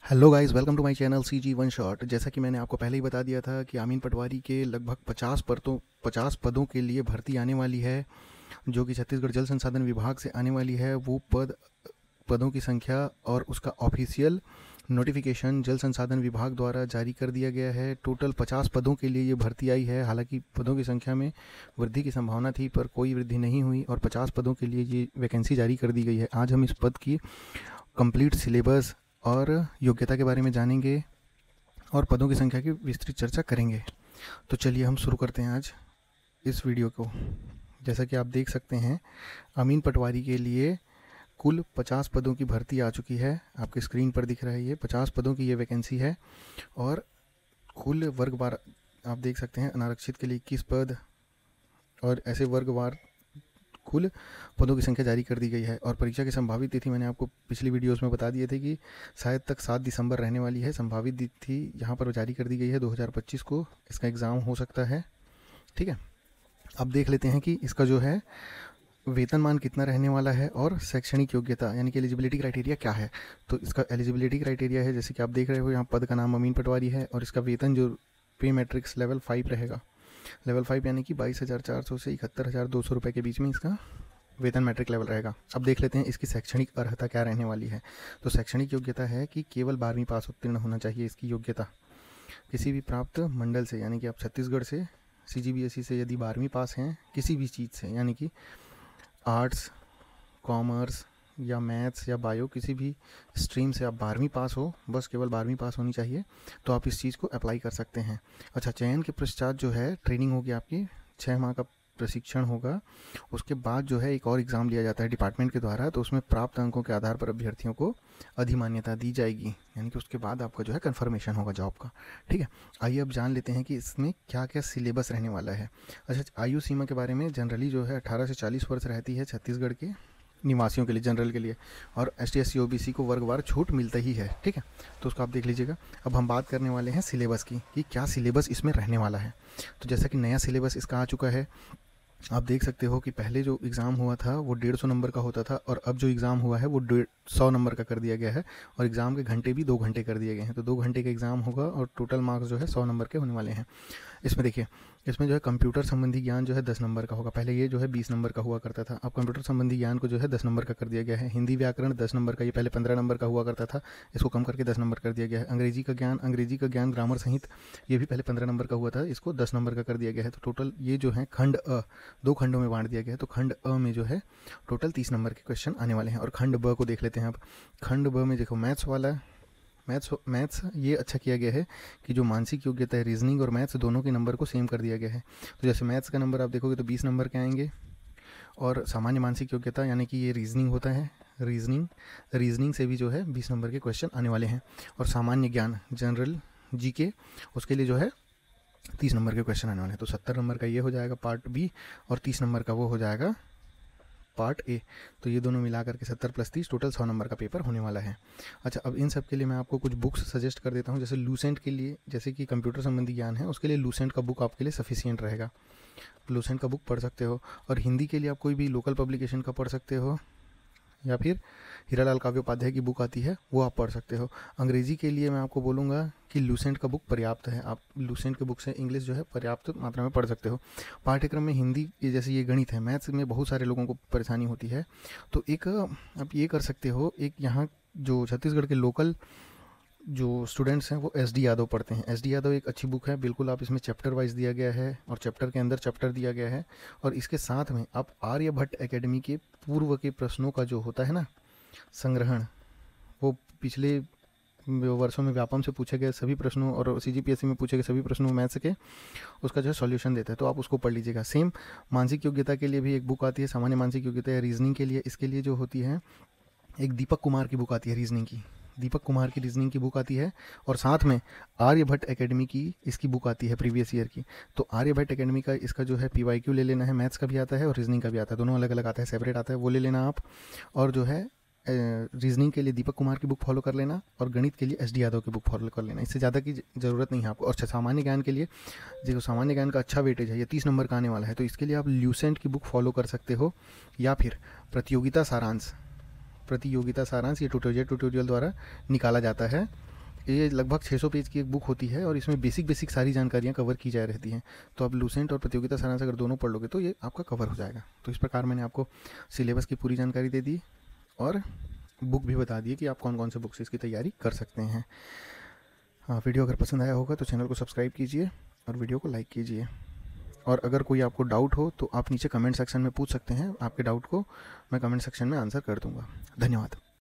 Hello guys, welcome to my channel CG one shot. जैसा कि मैंने आपको पहले ही बता दिया था कि अमीन पटवारी के लगभग 50 पदों के लिए भर्ती आने वाली है, जो कि छत्तीसगढ़ जल संसाधन विभाग से आने वाली है। वो पदों की संख्या और उसका ऑफिशियल नोटिफिकेशन जल संसाधन विभाग द्वारा जारी कर दिया गया है। टोटल 50 पदों के लिए ये भर्ती आई है। हालांकि पदों की संख्या में वृद्धि की संभावना थी, पर कोई वृद्धि नहीं हुई और 50 पदों के लिए ये वैकेंसी जारी कर दी गई है। आज हम इस पद की कंप्लीट सिलेबस और योग्यता के बारे में जानेंगे और पदों की संख्या की विस्तृत चर्चा करेंगे। तो चलिए हम शुरू करते हैं आज इस वीडियो को। जैसा कि आप देख सकते हैं, अमीन पटवारी के लिए कुल 50 पदों की भर्ती आ चुकी है। आपके स्क्रीन पर दिख रहा है, ये 50 पदों की ये वैकेंसी है। और कुल वर्गवार आप देख सकते हैं, अनारक्षित के लिए 21 पद और ऐसे वर्गवार कुल पदों की संख्या जारी कर दी गई है। और परीक्षा की संभावित तिथि मैंने आपको पिछली वीडियोस में बता दिए थे कि शायद तक 7 दिसंबर रहने वाली है। संभावित तिथि यहाँ पर जारी कर दी गई है 2025 को इसका एग्ज़ाम हो सकता है। ठीक है, अब देख लेते हैं कि इसका जो है वेतनमान कितना रहने वाला है और शैक्षणिक योग्यता यानी कि एलिजिबिलिटी क्राइटेरिया क्या है। तो इसका एलिजिबिलिटी क्राइटेरिया है, जैसे कि आप देख रहे हो, यहाँ पद का नाम अमीन पटवारी है और इसका वेतन जो पे मैट्रिक्स लेवल 5 रहेगा। लेवल 5 यानी कि 22,400 से 71,200 रुपये के बीच में इसका वेतन मैट्रिक लेवल रहेगा। अब देख लेते हैं इसकी शैक्षणिक अर्हता क्या रहने वाली है। तो शैक्षणिक योग्यता है कि केवल 12वीं पास उत्तीर्ण होना चाहिए इसकी योग्यता। किसी भी प्राप्त मंडल से, यानी कि आप छत्तीसगढ़ से CGBSE से यदि 12वीं पास हैं किसी भी चीज़ से, यानी कि आर्ट्स, कॉमर्स या मैथ्स या बायो, किसी भी स्ट्रीम से आप 12वीं पास हो, बस केवल 12वीं पास होनी चाहिए, तो आप इस चीज़ को अप्लाई कर सकते हैं। अच्छा, चयन के पश्चात जो है ट्रेनिंग होगी आपकी, 6 माह का प्रशिक्षण होगा। उसके बाद जो है एक और एग्ज़ाम लिया जाता है डिपार्टमेंट के द्वारा, तो उसमें प्राप्त अंकों के आधार पर अभ्यर्थियों को अधिमान्यता दी जाएगी, यानी कि उसके बाद आपका जो है कन्फर्मेशन होगा जॉब का। ठीक है, आइए अब जान लेते हैं कि इसमें क्या क्या सिलेबस रहने वाला है। अच्छा, आयु सीमा के बारे में, जनरली जो है 18 से 40 वर्ष रहती है छत्तीसगढ़ के निवासियों के लिए, जनरल के लिए, और ST SC OBC को वर्गवार छूट मिलता ही है। ठीक है, तो उसको आप देख लीजिएगा। अब हम बात करने वाले हैं सिलेबस की कि क्या सिलेबस इसमें रहने वाला है। तो जैसा कि नया सिलेबस इसका आ चुका है, आप देख सकते हो कि पहले जो एग्ज़ाम हुआ था वो 150 नंबर का होता था और अब जो एग्ज़ाम हुआ है वो 100 नंबर का कर दिया गया है। और एग्ज़ाम के घंटे भी 2 घंटे कर दिए गए हैं। तो 2 घंटे का एग्ज़ाम होगा और टोटल मार्क्स जो है 100 नंबर के होने वाले हैं। इसमें देखिए, इसमें जो है कंप्यूटर संबंधी ज्ञान जो है 10 नंबर का होगा। पहले ये जो है 20 नंबर का हुआ करता था, अब कंप्यूटर संबंधी ज्ञान को जो है 10 नंबर का कर दिया गया है। हिंदी व्याकरण 10 नंबर का, ये पहले 15 नंबर का हुआ करता था, इसको कम करके 10 नंबर कर दिया गया है। अंग्रेजी का ज्ञान ग्रामर सहित, ये भी पहले 15 नंबर का हुआ था, इसको 10 नंबर का कर दिया गया है। तो टोटल ये जो है खंड अ 2 खंडों में बांट दिया गया है। तो खंड अ में जो है टोटल 30 नंबर के क्वेश्चन आने वाले हैं। और खंड ब को देख लेते हैं। अब खंड ब में देखो मैथ्स वाला, मैथ्स ये अच्छा किया गया है कि जो मानसिक योग्यता है, रीजनिंग और मैथ्स दोनों के नंबर को सेम कर दिया गया है। तो जैसे मैथ्स का नंबर आप देखोगे तो 20 नंबर के आएंगे, और सामान्य मानसिक योग्यता यानी कि ये रीजनिंग होता है, रीजनिंग से भी जो है 20 नंबर के क्वेश्चन आने वाले हैं। और सामान्य ज्ञान, जनरल GK, उसके लिए जो है 30 नंबर के क्वेश्चन आने वाले हैं। तो 70 नंबर का ये हो जाएगा पार्ट बी और 30 नंबर का वो हो जाएगा पार्ट ए। तो ये दोनों मिला करके 70 + 30 टोटल 100 नंबर का पेपर होने वाला है। अच्छा, अब इन सब के लिए मैं आपको कुछ बुक्स सजेस्ट कर देता हूँ। जैसे लूसेंट के लिए, जैसे कि कंप्यूटर संबंधी ज्ञान है, उसके लिए लूसेंट का बुक आपके लिए सफिशियंट रहेगा। लूसेंट का बुक पढ़ सकते हो। और हिंदी के लिए आप कोई भी लोकल पब्लिकेशन का पढ़ सकते हो, या फिर हीरालाल काव्य उपाध्याय की बुक आती है वो आप पढ़ सकते हो। अंग्रेजी के लिए मैं आपको बोलूँगा कि लूसेंट का बुक पर्याप्त है, आप लूसेंट के बुक से इंग्लिश जो है पर्याप्त मात्रा में पढ़ सकते हो। पाठ्यक्रम में हिंदी, जैसे ये गणित है, मैथ्स में बहुत सारे लोगों को परेशानी होती है, तो एक आप ये कर सकते हो, एक यहाँ जो छत्तीसगढ़ के लोकल जो स्टूडेंट्स हैं वो SD यादव पढ़ते हैं। SD यादव एक अच्छी बुक है, बिल्कुल। आप इसमें चैप्टर वाइज दिया गया है और चैप्टर के अंदर चैप्टर दिया गया है। और इसके साथ में आप आर्यभट्ट एकेडमी के पूर्व के प्रश्नों का जो होता है ना संग्रहण, वो पिछले वर्षों में व्यापम से पूछे गए सभी प्रश्नों और CGPSC में पूछे गए सभी प्रश्नों मैथ्स के, उसका जो है सॉल्यूशन देता है, तो आप उसको पढ़ लीजिएगा। सेम मानसिक योग्यता के लिए भी एक बुक आती है, सामान्य मानसिक योग्यता या रीजनिंग के लिए, इसके लिए जो होती है एक दीपक कुमार की बुक आती है रीजनिंग की, दीपक कुमार की रीजनिंग की बुक आती है। और साथ में आर्यभट्ट एकेडमी की इसकी बुक आती है प्रीवियस ईयर की। तो आर्यभट्ट एकेडमी का इसका जो है PYQ ले लेना है, मैथ्स का भी आता है और रीजनिंग का भी आता है, दोनों अलग अलग आता है, सेपरेट आता है, वो ले लेना आप। और जो है रीजनिंग के लिए दीपक कुमार की बुक फॉलो कर लेना और गणित के लिए SD यादव की बुक फॉलो कर लेना, इससे ज़्यादा की ज़रूरत नहीं है आपको। और सामान्य ज्ञान के लिए, जो सामान्य ज्ञान का अच्छा वेटेज है, ये 30 नंबर का आने वाला है, तो इसके लिए आप ल्यूसेंट की बुक फॉलो कर सकते हो, या फिर प्रतियोगिता सारांश ये ट्यूटोरियल द्वारा निकाला जाता है। ये लगभग 600 पेज की एक बुक होती है और इसमें बेसिक सारी जानकारियाँ कवर की जा रहती हैं। तो आप लूसेंट और प्रतियोगिता सारांश अगर दोनों पढ़ लोगे तो ये आपका कवर हो जाएगा। तो इस प्रकार मैंने आपको सिलेबस की पूरी जानकारी दे दी और बुक भी बता दी कि आप कौन कौन से बुक से इसकी तैयारी कर सकते हैं। हाँ, वीडियो अगर पसंद आया होगा तो चैनल को सब्सक्राइब कीजिए और वीडियो को लाइक कीजिए। और अगर कोई आपको डाउट हो तो आप नीचे कमेंट सेक्शन में पूछ सकते हैं। आपके डाउट को मैं कमेंट सेक्शन में आंसर कर दूंगा। धन्यवाद।